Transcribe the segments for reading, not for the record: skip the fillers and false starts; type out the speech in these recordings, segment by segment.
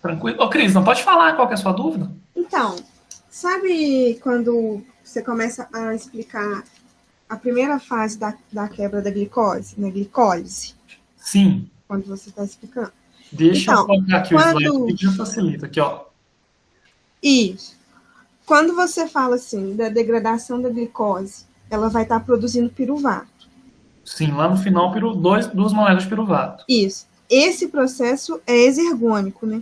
Tranquilo. Ô, Cris, não pode falar qual que é a sua dúvida? Então, sabe quando você começa a explicar a primeira fase da quebra da glicose, na glicólise? Sim. Quando você está explicando. Deixa eu Então, colocar aqui o slide quando. que já facilita. Aqui, ó. Isso. Quando você fala assim da degradação da glicose, ela vai estar produzindo piruvato. Sim, lá no final, duas moléculas de piruvato. Isso. Esse processo é exergônico, né?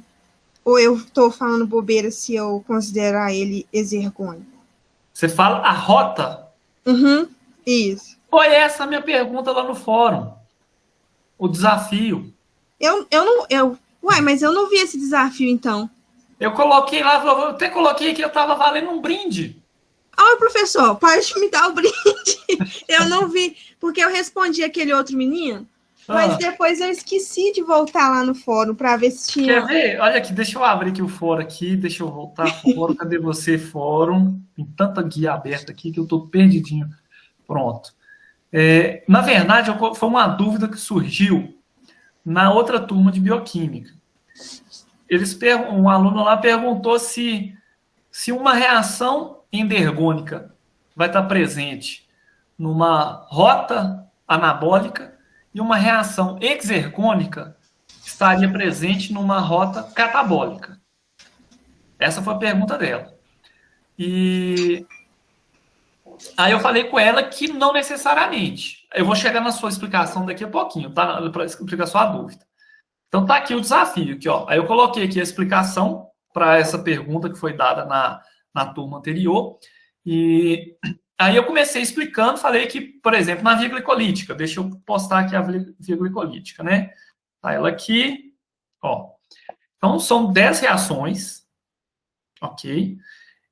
Ou eu estou falando bobeira se eu considerar ele exergônico? Você fala a rota? Uhum, isso. Foi essa a minha pergunta lá no fórum. O desafio. Mas eu não vi esse desafio, então. Eu coloquei lá, eu até coloquei que eu estava valendo um brinde. Ah, professor, pode me dar o brinde. Eu não vi, porque eu respondi aquele outro menino, mas depois eu esqueci de voltar lá no fórum para ver se tinha. Quer ver? Olha aqui, deixa eu abrir aqui o fórum aqui, deixa eu voltar fórum. Cadê você, fórum? Tem tanta guia aberta aqui que eu estou perdidinho. Pronto. Na verdade, foi uma dúvida que surgiu na outra turma de bioquímica. Um aluno lá perguntou se uma reação endergônica vai estar presente numa rota anabólica e uma reação exergônica estaria presente numa rota catabólica. Essa foi a pergunta dela. E aí eu falei com ela que não necessariamente. Eu vou chegar na sua explicação daqui a pouquinho, tá? Para explicar a sua dúvida. Então tá aqui o desafio, aqui, ó. Aí eu coloquei aqui a explicação para essa pergunta que foi dada na turma anterior. E aí eu comecei explicando, falei que, por exemplo, na via glicolítica, deixa eu postar aqui a via glicolítica, né? Tá ela aqui, ó. Então são 10 reações, ok?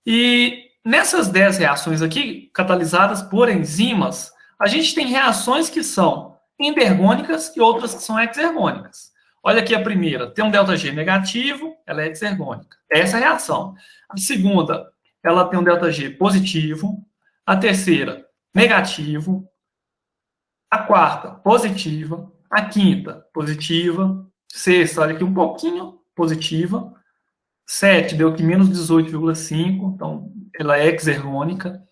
E nessas 10 reações aqui, catalisadas por enzimas, a gente tem reações que são endergônicas e outras que são exergônicas. Olha aqui a primeira, tem um ΔG negativo, ela é exergônica. Essa é a reação. A segunda, ela tem um ΔG positivo. A terceira, negativo. A quarta, positiva. A quinta, positiva. Sexta, olha aqui um pouquinho positiva. 7 deu aqui menos 18,5, então ela é exergônica.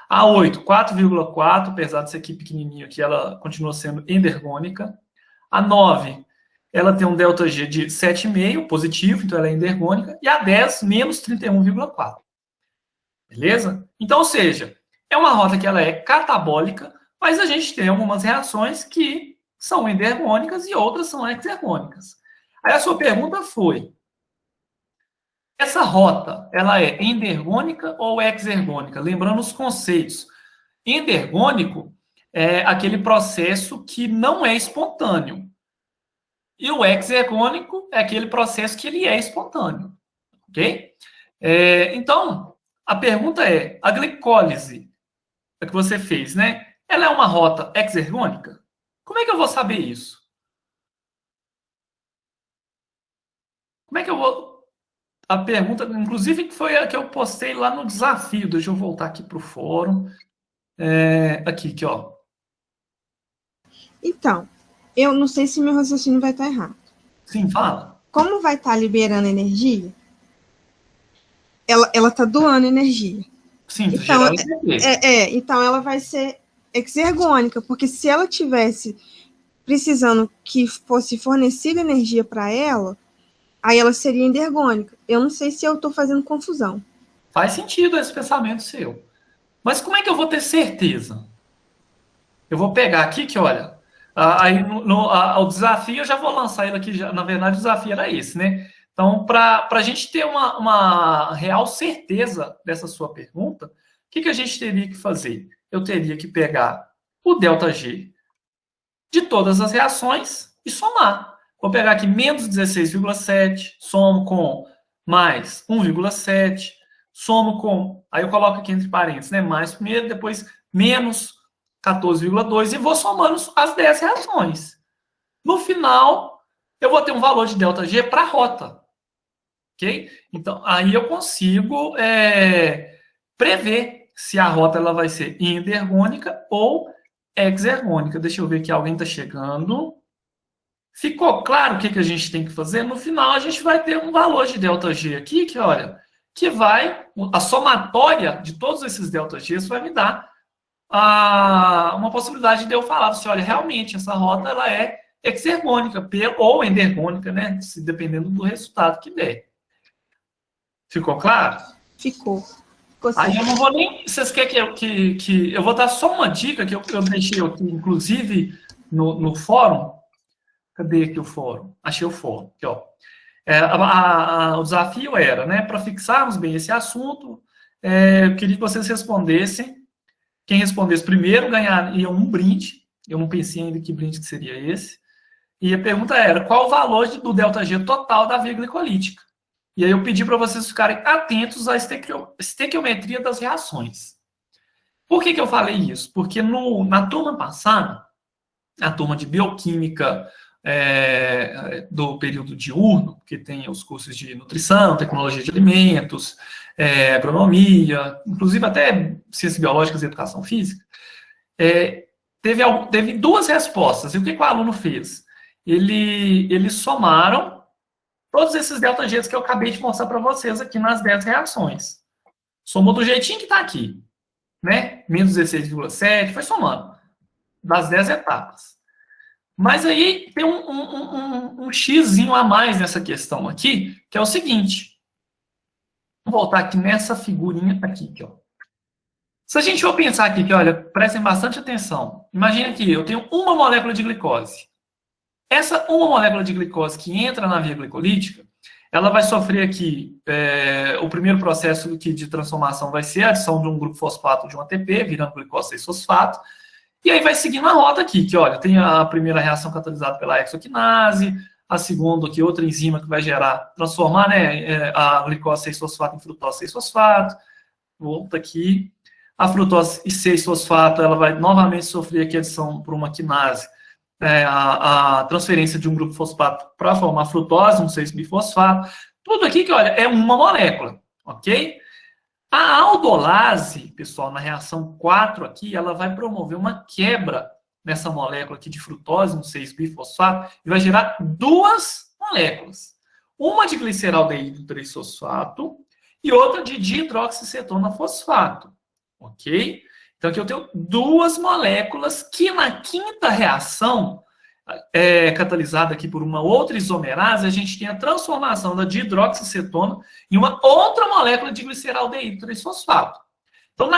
A 8, 4,4, apesar de ser aqui pequenininho aqui, ela continua sendo endergônica. A 9, ela tem um ΔG de 7,5, positivo, então ela é endergônica. E a 10, menos 31,4. Beleza? Então, ou seja, é uma rota que ela é catabólica, mas a gente tem algumas reações que são endergônicas e outras são exergônicas. Aí a sua pergunta foi: essa rota, ela é endergônica ou exergônica? Lembrando os conceitos. Endergônico é aquele processo que não é espontâneo. E o exergônico é aquele processo que ele é espontâneo. Ok? Então, a pergunta é, a glicólise que você fez, né? Ela é uma rota exergônica? Como é que eu vou saber isso? Como é que eu vou... A pergunta, inclusive, foi a que eu postei lá no desafio. Deixa eu voltar aqui para o fórum. Aqui, ó. Então, eu não sei se meu raciocínio vai estar errado. Sim, fala. Como vai estar liberando energia, ela está doando energia. Sim, então, então ela vai ser exergônica, porque se ela tivesse precisando que fosse fornecida energia para ela, aí ela seria endergônica. Eu não sei se eu estou fazendo confusão. Faz sentido esse pensamento seu. Mas como é que eu vou ter certeza? Eu vou pegar aqui que, olha, aí o desafio, eu já vou lançar ele aqui, na verdade o desafio era esse, né? Então, para a gente ter uma real certeza dessa sua pergunta, o que a gente teria que fazer? Eu teria que pegar o ΔG de todas as reações e somar. Vou pegar aqui menos 16,7, somo com mais 1,7, somo com, aí eu coloco aqui entre parênteses, né? Mais primeiro, depois menos 14,2 e vou somando as 10 reações. No final, eu vou ter um valor de ΔG para a rota. Ok? Então, aí eu consigo prever se a rota ela vai ser endergônica ou exergônica. Deixa eu ver que alguém está chegando. Ficou claro o que a gente tem que fazer? No final, a gente vai ter um valor de ΔG aqui, que olha, que vai, a somatória de todos esses ΔGs vai me dar uma possibilidade de eu falar assim, olha, realmente, essa rota ela é exergônica ou endergônica, né? Se dependendo do resultado que der. Ficou claro? Ficou. Aí eu não vou nem... Vocês querem que eu vou dar só uma dica que eu deixei aqui, inclusive, no fórum. Cadê aqui o fórum? Achei o fórum. Aqui, ó. O desafio era, né, para fixarmos bem esse assunto, eu queria que vocês respondessem. Quem respondesse primeiro ganharia um brinde. Eu não pensei ainda que brinde que seria esse. E a pergunta era, qual o valor do ΔG total da via glicolítica? E aí eu pedi para vocês ficarem atentos à estequiometria das reações. Por que eu falei isso? Porque na turma passada, a turma de bioquímica do período diurno, que tem os cursos de nutrição, tecnologia de alimentos, agronomia, inclusive até ciências biológicas e educação física, teve duas respostas. E o que o aluno fez? Eles somaram todos esses ΔGs que eu acabei de mostrar para vocês aqui nas 10 reações. Somou do jeitinho que está aqui, né? Menos 16,7, foi somando, das 10 etapas. Mas aí tem um xizinho a mais nessa questão aqui, que é o seguinte. Vou voltar aqui nessa figurinha aqui, ó. Se a gente for pensar aqui, que olha, prestem bastante atenção. Imagina que eu tenho uma molécula de glicose. Essa uma molécula de glicose que entra na via glicolítica, ela vai sofrer aqui, o primeiro processo aqui de transformação vai ser a adição de um grupo fosfato de um ATP, virando glicose 6-fosfato, e aí vai seguindo a rota aqui, que olha, tem a primeira reação catalisada pela hexoquinase, a segunda aqui, outra enzima que vai transformar, né, a glicose 6-fosfato em frutose 6-fosfato, volta aqui, a frutose 6-fosfato, ela vai novamente sofrer aqui a adição por uma quinase, a transferência de um grupo fosfato para formar frutose, um 6-bifosfato. Tudo aqui que, olha, é uma molécula, ok? A aldolase, pessoal, na reação 4 aqui, ela vai promover uma quebra nessa molécula aqui de frutose, um 6-bifosfato, e vai gerar duas moléculas. Uma de gliceraldeído 3-fosfato e outra de dihidroxicetona fosfato, ok? Então, aqui eu tenho duas moléculas que na quinta reação, catalisada aqui por uma outra isomerase, a gente tem a transformação da dihidroxicetona em uma outra molécula de gliceraldeído 3-fosfato. Então,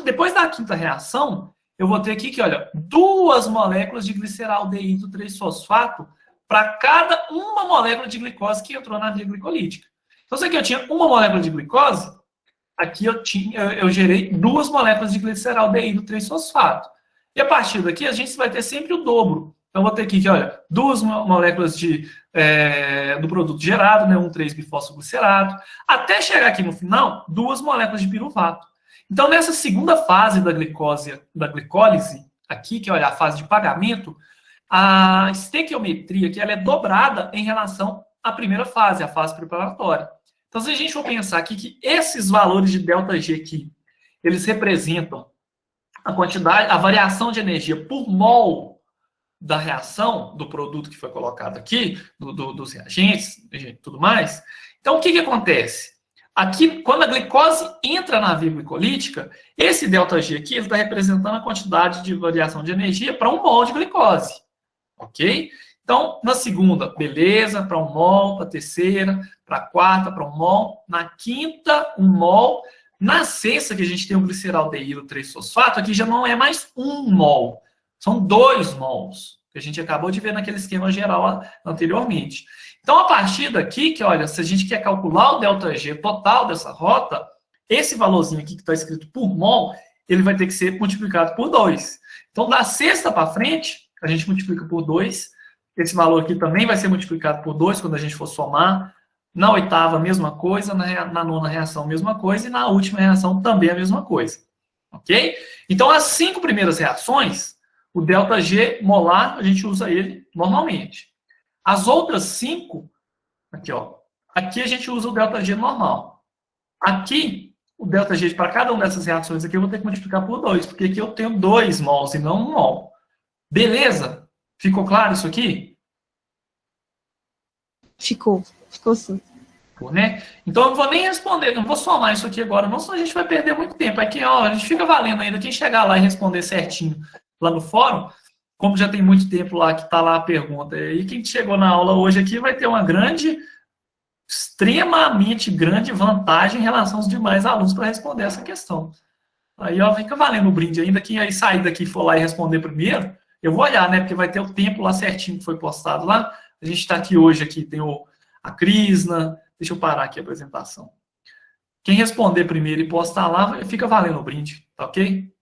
depois da quinta reação, eu vou ter aqui que, olha, duas moléculas de gliceraldeído 3-fosfato para cada uma molécula de glicose que entrou na via glicolítica. Então, se aqui eu tinha uma molécula de glicose, aqui eu gerei duas moléculas de gliceraldeído 3-fosfato. E a partir daqui, a gente vai ter sempre o dobro. Então, eu vou ter aqui, olha, duas moléculas do produto gerado, né, um 3-bifosfoglicerato, até chegar aqui no final, duas moléculas de piruvato. Então, nessa segunda fase da glicólise, aqui, que olha, a fase de pagamento, a estequiometria aqui, ela é dobrada em relação à primeira fase, a fase preparatória. Então, se a gente for pensar aqui que esses valores de ΔG aqui, eles representam a quantidade, a variação de energia por mol da reação, do produto que foi colocado aqui, dos reagentes e tudo mais. Então, o que acontece? Aqui, quando a glicose entra na via glicolítica, esse ΔG aqui está representando a quantidade de variação de energia para um mol de glicose. Ok? Então, na segunda, beleza, para um mol, para a terceira, para a quarta, para um mol. Na quinta, um mol. Na sexta, que a gente tem o gliceraldeído 3-fosfato, aqui já não é mais um mol. São 2 mols, que a gente acabou de ver naquele esquema geral anteriormente. Então, a partir daqui, que olha, se a gente quer calcular o ΔG total dessa rota, esse valorzinho aqui que está escrito por mol, ele vai ter que ser multiplicado por 2. Então, da sexta para frente, a gente multiplica por 2. Esse valor aqui também vai ser multiplicado por 2 quando a gente for somar. Na oitava, a mesma coisa. Na nona reação, a mesma coisa. E na última reação, também a mesma coisa. Ok? Então, as 5 primeiras reações, o ΔG molar, a gente usa ele normalmente. As outras 5, aqui, ó. Aqui a gente usa o ΔG normal. Aqui, o ΔG para cada uma dessas reações aqui, eu vou ter que multiplicar por 2. Porque aqui eu tenho 2 mols e não 1 mol. Beleza? Ficou claro isso aqui? Ficou sim. Né? Então eu não vou nem responder, não vou somar isso aqui agora, não, senão a gente vai perder muito tempo. Aqui, ó, a gente fica valendo ainda. Quem chegar lá e responder certinho lá no fórum, como já tem muito tempo lá que está lá a pergunta, e quem chegou na aula hoje aqui vai ter uma grande, extremamente grande vantagem em relação aos demais alunos para responder essa questão. Aí, ó, fica valendo o brinde ainda. Quem aí sair daqui for lá e responder primeiro, eu vou olhar, né? Porque vai ter o tempo lá certinho que foi postado lá. A gente está aqui hoje, aqui tem a Crisna. Deixa eu parar aqui a apresentação. Quem responder primeiro e postar lá, fica valendo o brinde, tá ok?